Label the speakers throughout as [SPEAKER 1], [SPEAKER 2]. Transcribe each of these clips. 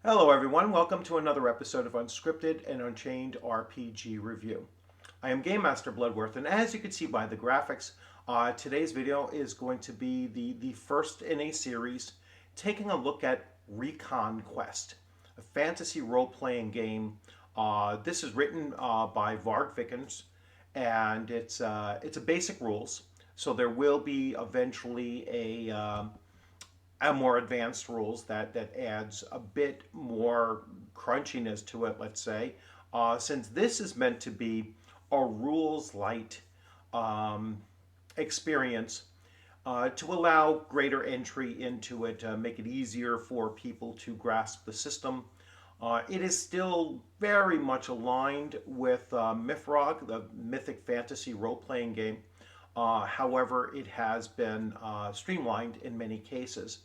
[SPEAKER 1] Hello everyone, welcome to another episode of Unscripted and Unchained RPG Review. I am Game Master Bloodworth, and as you can see by the graphics, today's video is going to be the first in a series taking a look at ReconQuest, a fantasy role-playing game. This is written by Varg Vikernes, and it's a basic rules, so there will be eventually a more advanced rules that adds a bit more crunchiness to it, let's say, since this is meant to be a rules light um, experience to allow greater entry into it, make it easier for people to grasp the system. It is still very much aligned with Mythrog, the mythic fantasy role-playing game. However, it has been streamlined in many cases.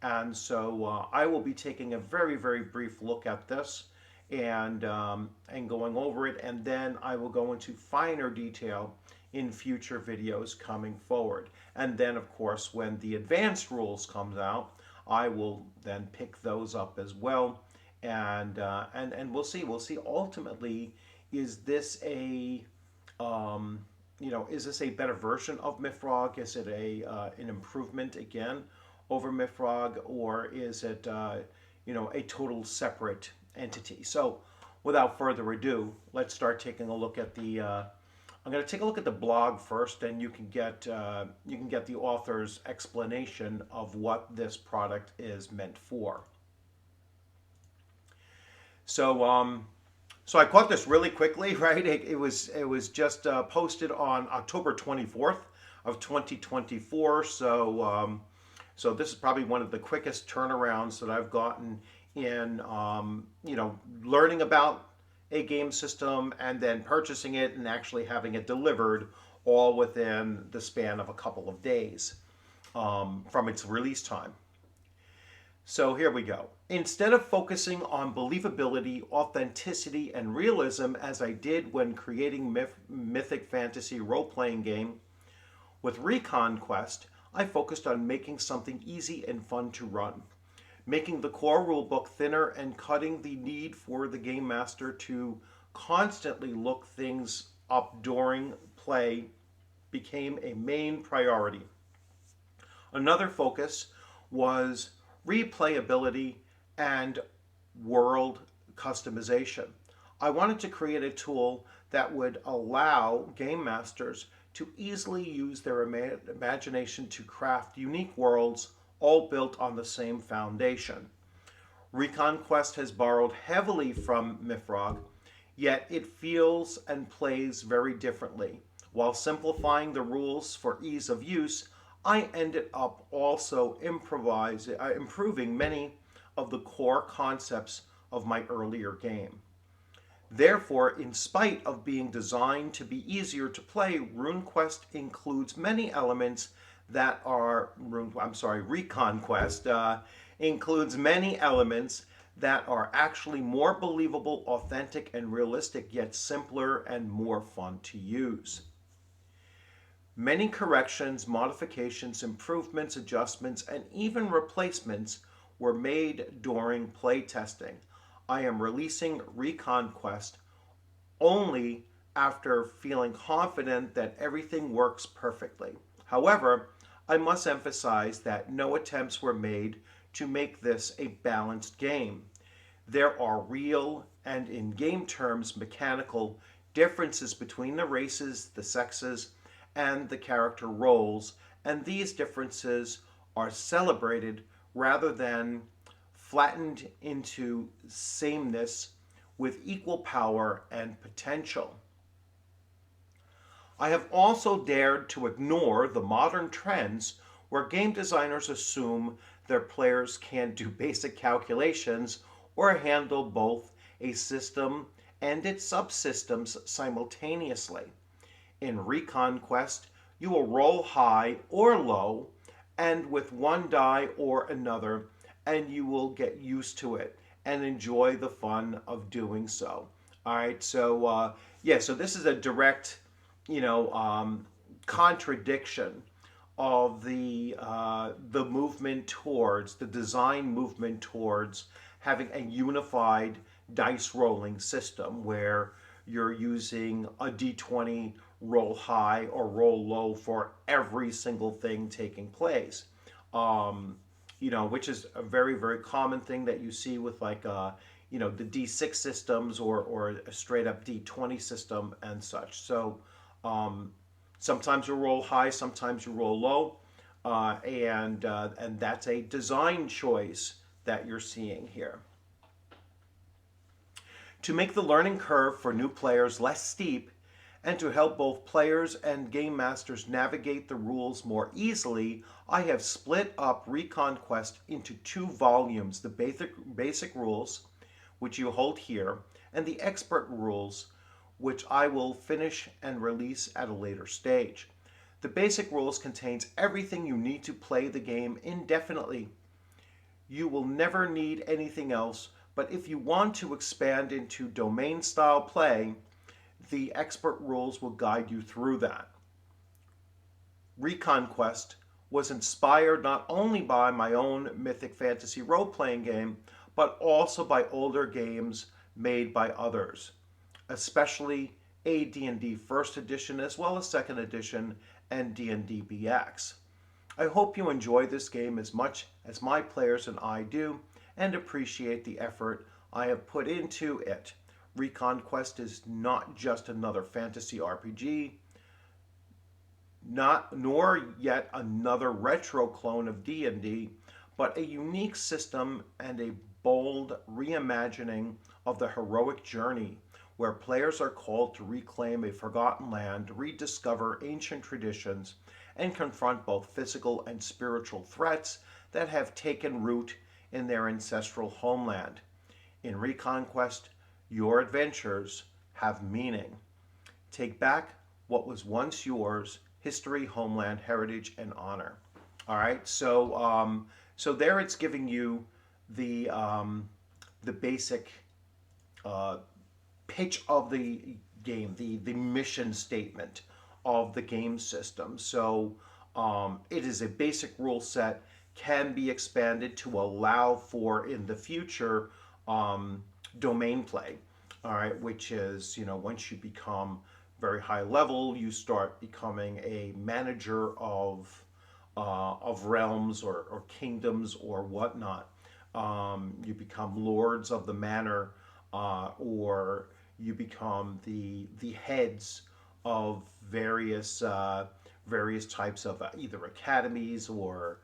[SPEAKER 1] And so I will be taking a very, very brief look at this and going over it, and then I will go into finer detail in future videos coming forward. And then, of course, when the advanced rules comes out, I will then pick those up as well, and we'll see. We'll see. Ultimately, is this a is this a better version of Mythrog? Is it an improvement again over Mythrog, or is it a total separate entity? So, without further ado, let's start taking a look at the. I'm going to take a look at the blog first, and you can get the author's explanation of what this product is meant for. So I caught this really quickly, right? It was just posted on October 24th of 2024. So this is probably one of the quickest turnarounds that I've gotten in learning about a game system and then purchasing it and actually having it delivered, all within the span of a couple of days from its release time. So here we go. Instead of focusing on believability, authenticity, and realism as I did when creating mythic fantasy role-playing game, with ReconQuest, I focused on making something easy and fun to run. Making the core rulebook thinner and cutting the need for the game master to constantly look things up during play became a main priority. Another focus was replayability and world customization. I wanted to create a tool that would allow game masters to easily use their imagination to craft unique worlds, all built on the same foundation. ReconQuest has borrowed heavily from Mythrog, yet it feels and plays very differently. While simplifying the rules for ease of use, I ended up also improving many of the core concepts of my earlier game. Therefore, in spite of being designed to be easier to play, RuneQuest includes many elements that are ReconQuest includes many elements that are actually more believable, authentic, and realistic, yet simpler and more fun to use. Many corrections, modifications, improvements, adjustments, and even replacements were made during playtesting. I am releasing ReconQuest only after feeling confident that everything works perfectly. However, I must emphasize that no attempts were made to make this a balanced game. There are real and, in game terms, mechanical differences between the races, the sexes, and the character roles, and these differences are celebrated rather than flattened into sameness with equal power and potential. I have also dared to ignore the modern trends where game designers assume their players can do basic calculations or handle both a system and its subsystems simultaneously. In ReconQuest, you will roll high or low and with one die or another, and you will get used to it and enjoy the fun of doing so. All right, so this is a direct, contradiction of the movement towards the design movement towards having a unified dice rolling system where you're using a d20 roll high or roll low for every single thing taking place. Um, which is a very, very common thing that you see with like, the D6 systems or a straight up D20 system and such. So um, sometimes you roll high, sometimes you roll low, and that's a design choice that you're seeing here. To make the learning curve for new players less steep, and to help both players and game masters navigate the rules more easily, I have split up ReconQuest into 2 volumes: the basic rules, which you hold here, and the expert rules, which I will finish and release at a later stage. The basic rules contains everything you need to play the game indefinitely. You will never need anything else, but if you want to expand into domain style play, the expert rules will guide you through that. ReconQuest was inspired not only by my own mythic fantasy role-playing game, but also by older games made by others, especially AD&D First Edition as well as Second Edition and D&D BX. I hope you enjoy this game as much as my players and I do, and appreciate the effort I have put into it. ReconQuest is not just another fantasy RPG, nor yet another retro clone of D&D, but a unique system and a bold reimagining of the heroic journey where players are called to reclaim a forgotten land, rediscover ancient traditions, and confront both physical and spiritual threats that have taken root in their ancestral homeland. In ReconQuest, your adventures have meaning. Take back what was once yours: history, homeland, heritage, and honor. All right, so there it's giving you the basic uh, pitch of the game, the mission statement of the game system. So it is a basic rule set, can be expanded to allow for in the future domain play. All right, which is, once you become very high level, you start becoming a manager of realms or kingdoms or whatnot. You become lords of the manor, or you become the heads of various types of either academies or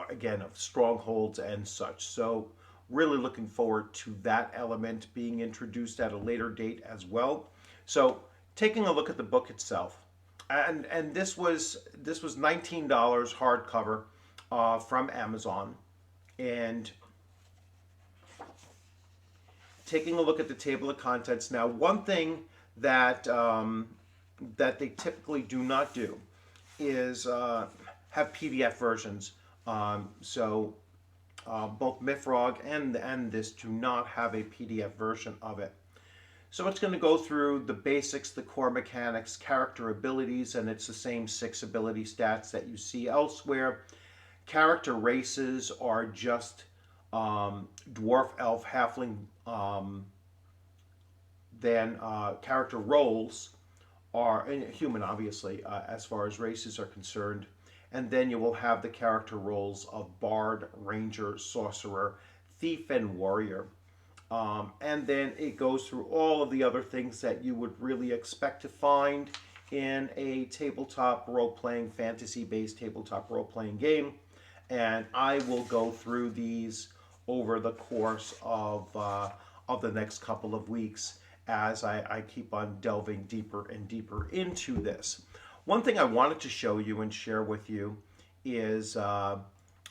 [SPEAKER 1] again, of strongholds and such. So really looking forward to that element being introduced at a later date as well. So taking a look at the book itself, and this was $19 hardcover from Amazon, and taking a look at the table of contents. Now, one thing that that they typically do not do is have PDF versions. Both Mifrog and this do not have a PDF version of it. So it's going to go through the basics, the core mechanics, character abilities, and it's the same 6 ability stats that you see elsewhere. Character races are just dwarf, elf, halfling. Then character roles are human, obviously, as far as races are concerned. And then you will have the character roles of bard, ranger, sorcerer, thief, and warrior. And then it goes through all of the other things that you would really expect to find in a tabletop role-playing, fantasy-based tabletop role-playing game. And I will go through these over the course of the next couple of weeks as I keep on delving deeper and deeper into this. One thing I wanted to show you and share with you is I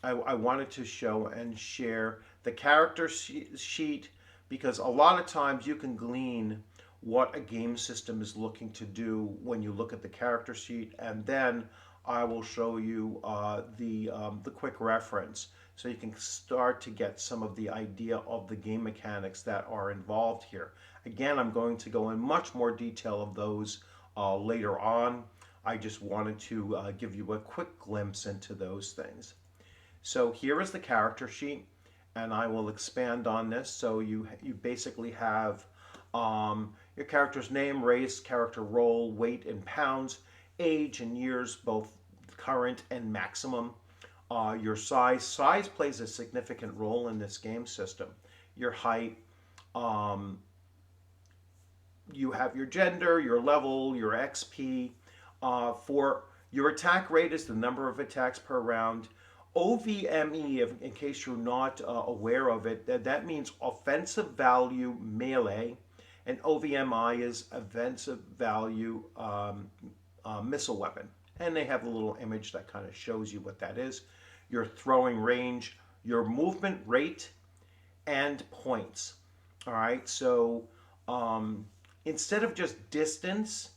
[SPEAKER 1] wanted to show and share the character sheet, because a lot of times you can glean what a game system is looking to do when you look at the character sheet, and then I will show you the quick reference so you can start to get some of the idea of the game mechanics that are involved here. Again, I'm going to go in much more detail of those later on. I just wanted to give you a quick glimpse into those things. So here is the character sheet, and I will expand on this. So you basically have your character's name, race, character role, weight in pounds, age in years, both current and maximum. Your size. Size plays a significant role in this game system. Your height. Um, you have your gender, your level, your XP. For your attack rate is the number of attacks per round. OVME, in case you're not aware of it, that means offensive value melee, and OVMI is offensive value missile weapon. And they have a little image that kind of shows you what that is. Your throwing range, your movement rate, and points. All right, so instead of just distance,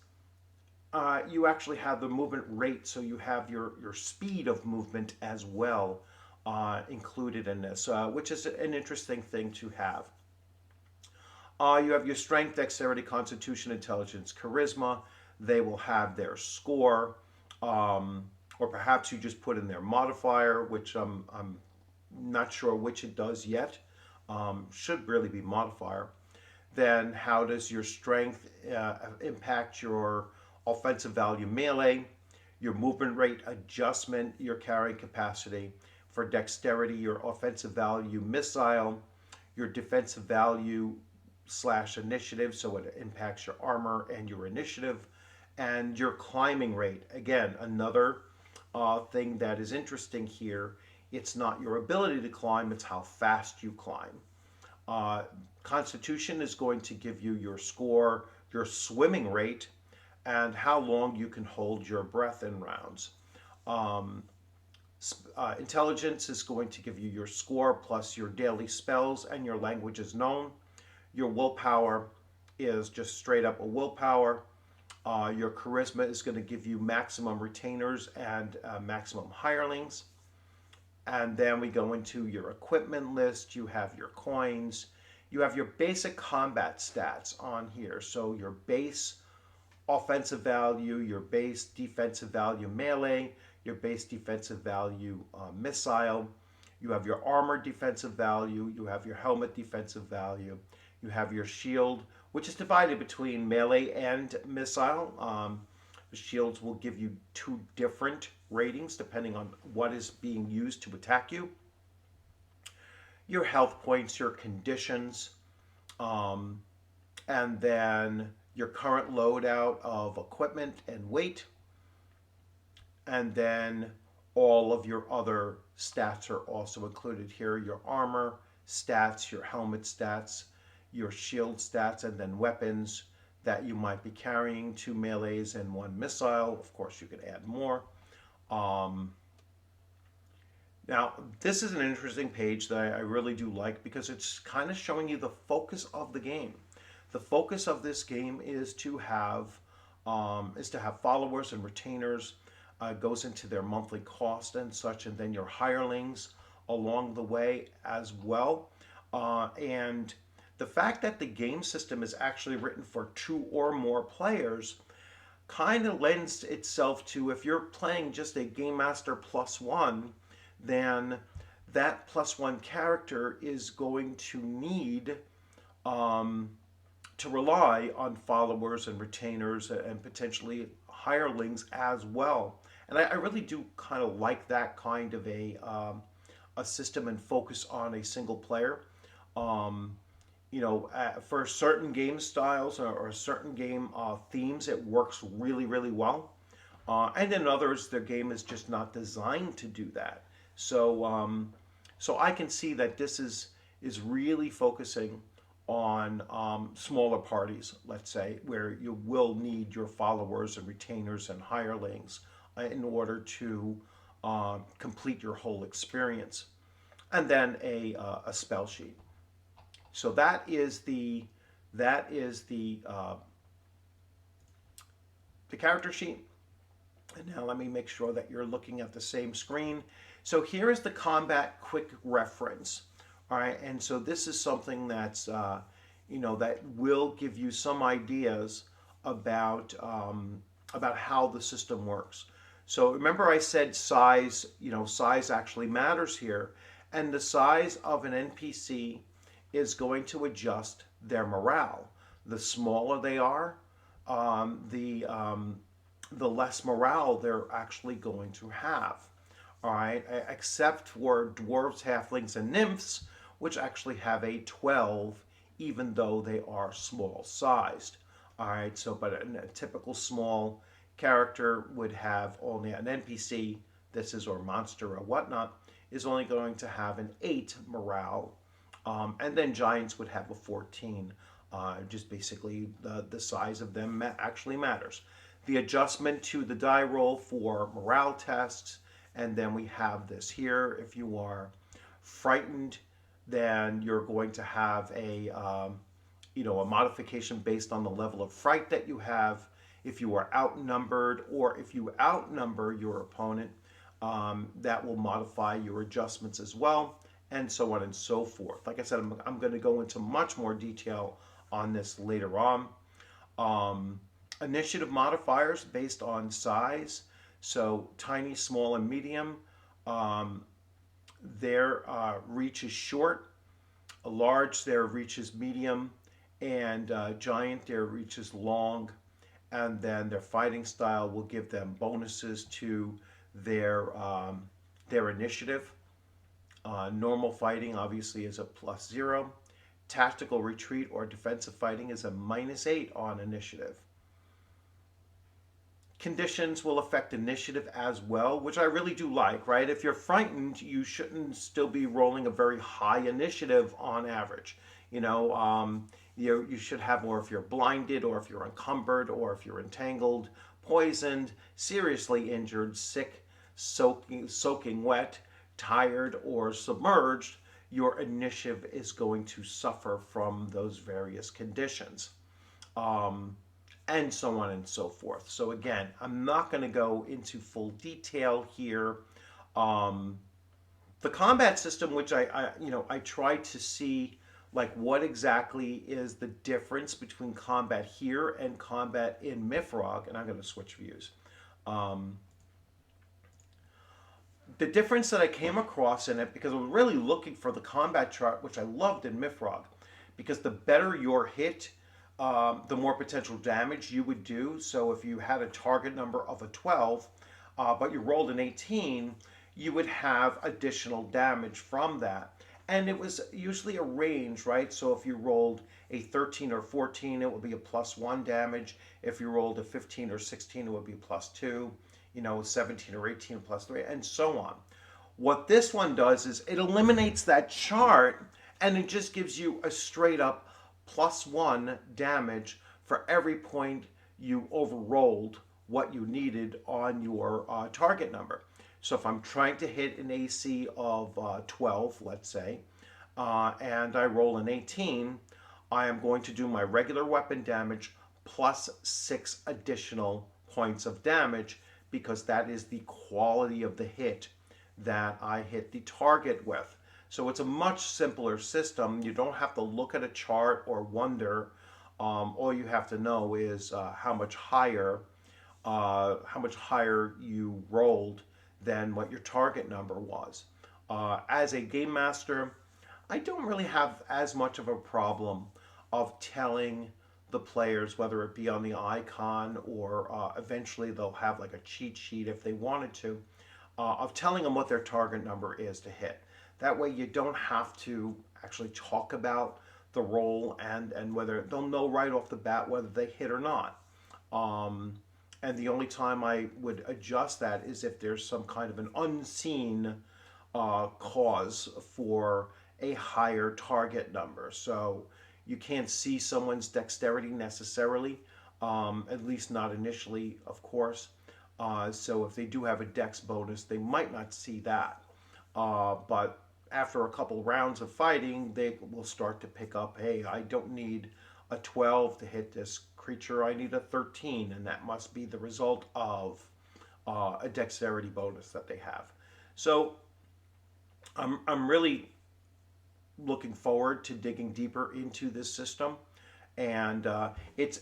[SPEAKER 1] you actually have the movement rate, so you have your speed of movement as well included in this, which is an interesting thing to have. You have your strength, dexterity, constitution, intelligence, charisma. They will have their score, or perhaps you just put in their modifier, which I'm not sure which it does yet. Should really be modifier. Then how does your strength impact your offensive value melee, your movement rate adjustment, your carrying capacity. For dexterity, your offensive value missile, your defensive value / initiative, so it impacts your armor and your initiative, and your climbing rate. Again, another thing that is interesting here, it's not your ability to climb, it's how fast you climb. Constitution is going to give you your score, your swimming rate, and how long you can hold your breath in rounds. Intelligence is going to give you your score plus your daily spells and your languages known. Your willpower is just straight up a willpower. Your charisma is going to give you maximum retainers and maximum hirelings. And then we go into your equipment list. You have your coins. You have your basic combat stats on here. So your base offensive value, your base defensive value melee, your base defensive value missile. You have your armor defensive value. You have your helmet defensive value. You have your shield, which is divided between melee and missile. The shields will give you 2 different ratings depending on what is being used to attack you. Your health points, your conditions, and then your current loadout of equipment and weight, and then all of your other stats are also included here. Your armor stats, your helmet stats, your shield stats, and then weapons that you might be carrying, 2 melees and 1 missile. Of course, you could add more. Now, this is an interesting page that I really do like because it's kind of showing you the focus of the game. The focus of this game is to have followers and retainers. Goes into their monthly cost and such, and then your hirelings along the way as well. And the fact that the game system is actually written for 2 or more players kind of lends itself to, if you're playing just a Game Master +1, then that +1 character is going to need to rely on followers and retainers and potentially hirelings as well. And I really do kind of like that kind of a system and focus on a single player. For certain game styles or certain game themes, it works really, really well. And in others, their game is just not designed to do that. So, so I can see that this is really focusing on smaller parties, let's say, where you will need your followers and retainers and hirelings in order to complete your whole experience. And then a spell sheet. So that is the character sheet. And now let me make sure that you're looking at the same screen. So here is the combat quick reference. All right, and so this is something that's that will give you some ideas about about how the system works. So remember I said size, size actually matters here. And the size of an NPC is going to adjust their morale. The smaller they are, the less morale they're actually going to have. All right, except for dwarves, halflings, and nymphs, which actually have a 12, even though they are small sized. All right, so but a typical small character would have only an NPC, this is or monster or whatnot, is only going to have an 8 morale, and then giants would have a 14. Just basically the size of them actually matters. The adjustment to the die roll for morale tests, and then we have this here. If you are frightened, then you're going to have a modification based on the level of fright that you have. If you are outnumbered, or if you outnumber your opponent, that will modify your adjustments as well, and so on and so forth. Like I said, I'm going to go into much more detail on this later on. Initiative modifiers based on size. So tiny, small, and medium, their reach is short. A large, their reach is medium, and giant, their reach is long. And then their fighting style will give them bonuses to their initiative. Normal fighting obviously is a +0. Tactical retreat or defensive fighting is a -8 on initiative. Conditions will affect initiative as well, which I really do like, right? If you're frightened, you shouldn't still be rolling a very high initiative on average. You should have more if you're blinded, or if you're encumbered, or if you're entangled, poisoned, seriously injured, sick, soaking wet, tired, or submerged. Your initiative is going to suffer from those various conditions. And so on and so forth. So again, I'm not going to go into full detail here. The combat system, which I tried to see like what exactly is the difference between combat here and combat in Mifrog, and I'm going to switch views. The difference that I came across in it, because I was really looking for the combat chart, which I loved in Mifrog, because the better your hit, the more potential damage you would do. So if you had a target number of a 12, but you rolled an 18, you would have additional damage from that. And it was usually a range, right? So if you rolled a 13 or 14, it would be a +1 damage. If you rolled a 15 or 16, it would be a +2. 17 or 18, +3, and so on. What this one does is it eliminates that chart, and it just gives you a straight up +1 damage for every point you overrolled what you needed on your target number. So if I'm trying to hit an AC of 12, let's say, and I roll an 18, I am going to do my regular weapon damage plus 6 additional points of damage, because that is the quality of the hit that I hit the target with. So it's a much simpler system. You don't have to look at a chart or wonder. All you have to know is how much higher you rolled than what your target number was. As a game master, I don't really have as much of a problem of telling the players, whether it be on the icon or eventually they'll have like a cheat sheet if they wanted to, of telling them what their target number is to hit. That way you don't have to actually talk about the roll, and whether they'll know right off the bat whether they hit or not. And the only time I would adjust that is if there's some kind of an unseen cause for a higher target number. So you can't see someone's dexterity necessarily, at least not initially, of course. So if they do have a dex bonus, they might not see that. But after a couple rounds of fighting, they will start to pick up, hey, I don't need a 12 to hit this creature, I need a 13, and that must be the result of a dexterity bonus that they have. So I'm really looking forward to digging deeper into this system and it's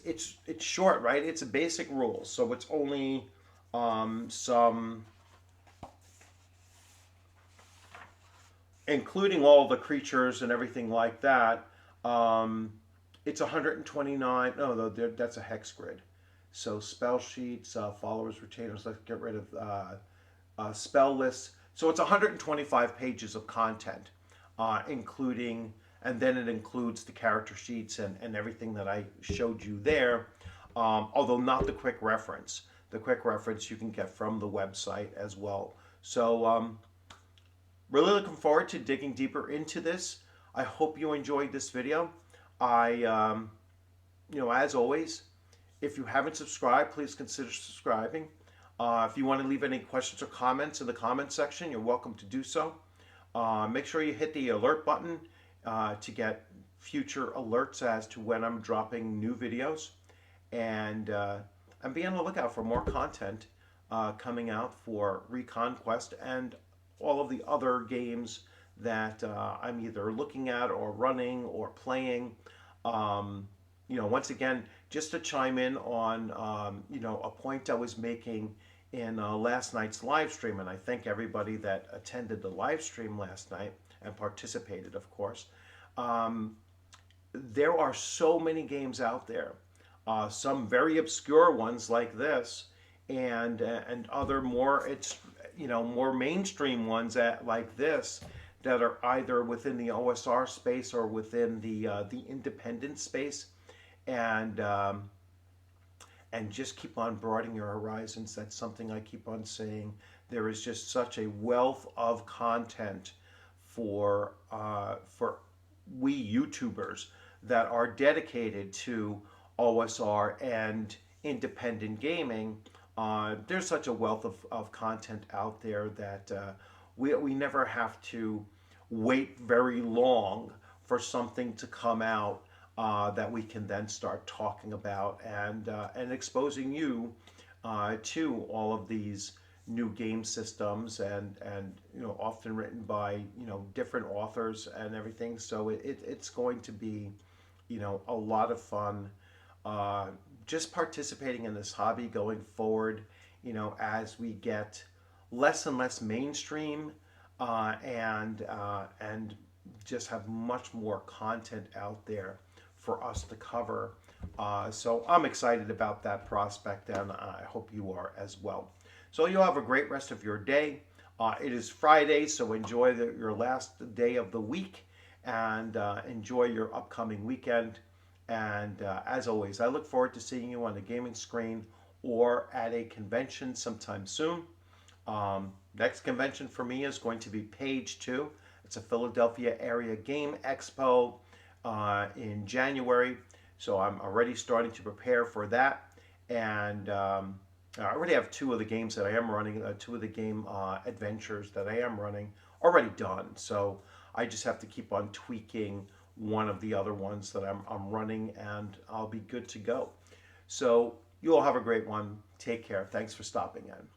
[SPEAKER 1] short, right? It's a basic rules, so it's only some, including all the creatures and everything like that. Um, it's 129. No, that's a hex grid. So spell sheets, followers, retainers. Let's get rid of spell lists. So it's 125 pages of content, including, and then it includes the character sheets and everything that I showed you there, although not the quick reference. The quick reference you can get from the website as well. So really looking forward to digging deeper into this. I hope you enjoyed this video. As always, if you haven't subscribed, please consider subscribing. If you want to leave any questions or comments in the comment section, you're welcome to do so. Make sure you hit the alert button to get future alerts as to when I'm dropping new videos. And be on the lookout for more content coming out for ReconQuest and all of the other games that I'm either looking at or running or playing. Once again, just to chime in on, a point I was making in last night's live stream, and I thank everybody that attended the live stream last night and participated, of course. There are so many games out there, some very obscure ones like this, and other more more mainstream ones like this that are either within the OSR space or within the independent space, and just keep on broadening your horizons. That's something I keep on saying. There is just such a wealth of content for we YouTubers that are dedicated to OSR and independent gaming. There's such a wealth of content out there that we never have to wait very long for something to come out that we can then start talking about and exposing you to all of these new game systems and often written by different authors and everything. So it's going to be a lot of fun just participating in this hobby going forward, as we get less and less mainstream and just have much more content out there for us to cover. So I'm excited about that prospect, and I hope you are as well. So you'll have a great rest of your day. It is Friday, so enjoy your last day of the week and enjoy your upcoming weekend. And as always, I look forward to seeing you on the gaming screen or at a convention sometime soon. Next convention for me is going to be Page 2. It's a Philadelphia area game expo in January. So I'm already starting to prepare for that. And I already have two of the games that I am running, two of the game adventures that I am running already done. So I just have to keep on tweaking one of the other ones that I'm running, and I'll be good to go. So you all have a great one. Take care. Thanks for stopping in.